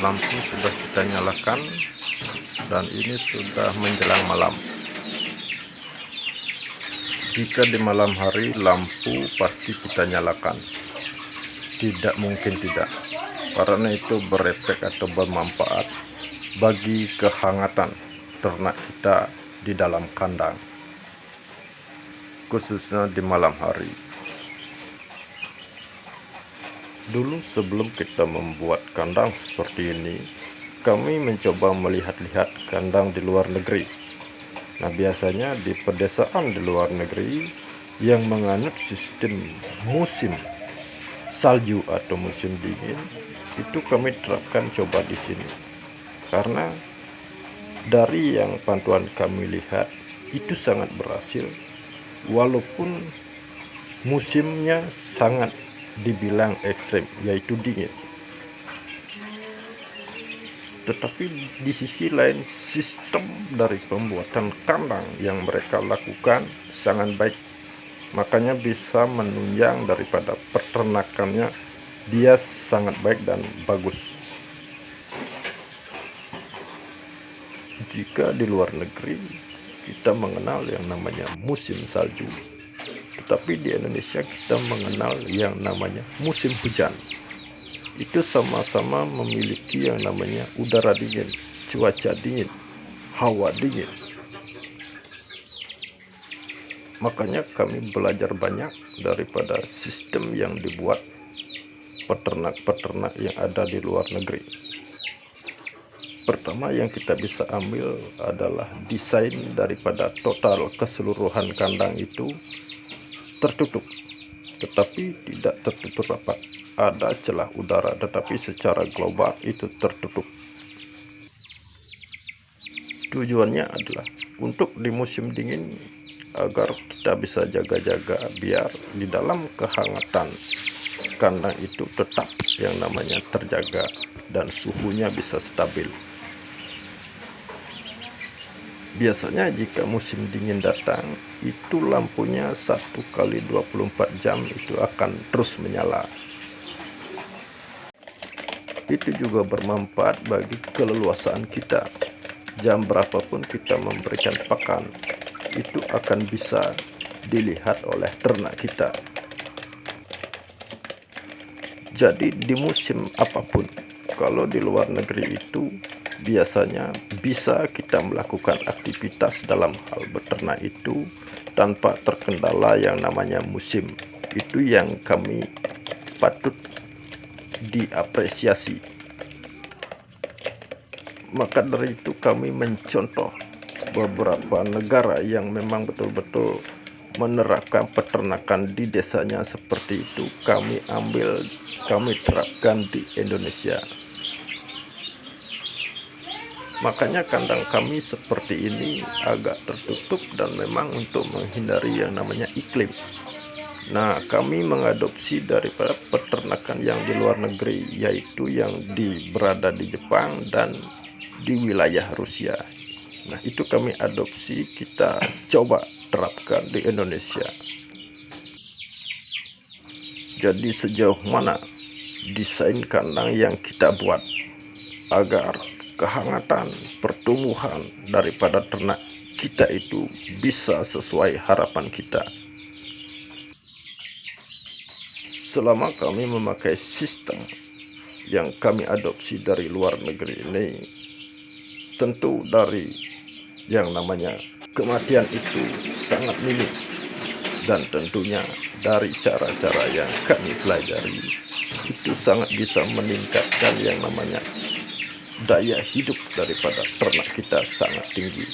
lampu sudah kita nyalakan dan ini sudah menjelang malam. Jika di malam hari lampu pasti kita nyalakan, tidak mungkin tidak, karena itu berefek atau bermanfaat bagi kehangatan ternak kita di dalam kandang, khususnya di malam hari. Dulu sebelum kita membuat kandang seperti ini, kami mencoba melihat-lihat kandang di luar negeri. Nah, biasanya di pedesaan di luar negeri yang menganut sistem musim salju atau musim dingin, itu kami terapkan coba di sini. Karena dari yang pantauan kami lihat itu sangat berhasil, walaupun musimnya sangat dibilang ekstrim, yaitu dingin. Tetapi di sisi lain, sistem dari pembuatan kandang yang mereka lakukan sangat baik, makanya bisa menunjang daripada peternakannya. Dia sangat baik dan bagus. Jika di luar negeri kita mengenal yang namanya musim salju, tetapi di Indonesia kita mengenal yang namanya musim hujan. Itu sama-sama memiliki yang namanya udara dingin, cuaca dingin, hawa dingin. Makanya kami belajar banyak daripada sistem yang dibuat peternak-peternak yang ada di luar negeri. Pertama yang kita bisa ambil adalah desain daripada total keseluruhan kandang itu tertutup, tetapi tidak tertutup rapat. Ada celah udara, tetapi secara global itu tertutup. Tujuannya adalah untuk di musim dingin, agar kita bisa jaga-jaga biar di dalam kehangatan kandang itu tetap yang namanya terjaga dan suhunya bisa stabil. Biasanya jika musim dingin datang, itu lampunya 1 kali 24 jam itu akan terus menyala. Itu juga bermanfaat bagi keleluasaan kita. Jam berapapun kita memberikan pakan, itu akan bisa dilihat oleh ternak kita. Jadi di musim apapun, kalau di luar negeri itu biasanya bisa kita melakukan aktivitas dalam hal beternak itu tanpa terkendala yang namanya musim. Itu yang kami patut diapresiasi. Maka dari itu kami mencontoh beberapa negara yang memang betul-betul menerapkan peternakan di desanya seperti itu. Kami terapkan di Indonesia. Makanya kandang kami seperti ini agak tertutup dan memang untuk menghindari yang namanya iklim. Nah, kami mengadopsi daripada peternakan yang di luar negeri, yaitu yang berada di Jepang dan di wilayah Rusia. Nah, itu kami adopsi, kita coba terapkan di Indonesia. Jadi sejauh mana desain kandang yang kita buat agar kehangatan pertumbuhan daripada ternak kita itu bisa sesuai harapan kita. Selama kami memakai sistem yang kami adopsi dari luar negeri ini, tentu dari yang namanya kematian itu sangat minim. Dan tentunya dari cara-cara yang kami pelajari itu sangat bisa meningkatkan yang namanya daya hidup daripada ternak kita sangat tinggi.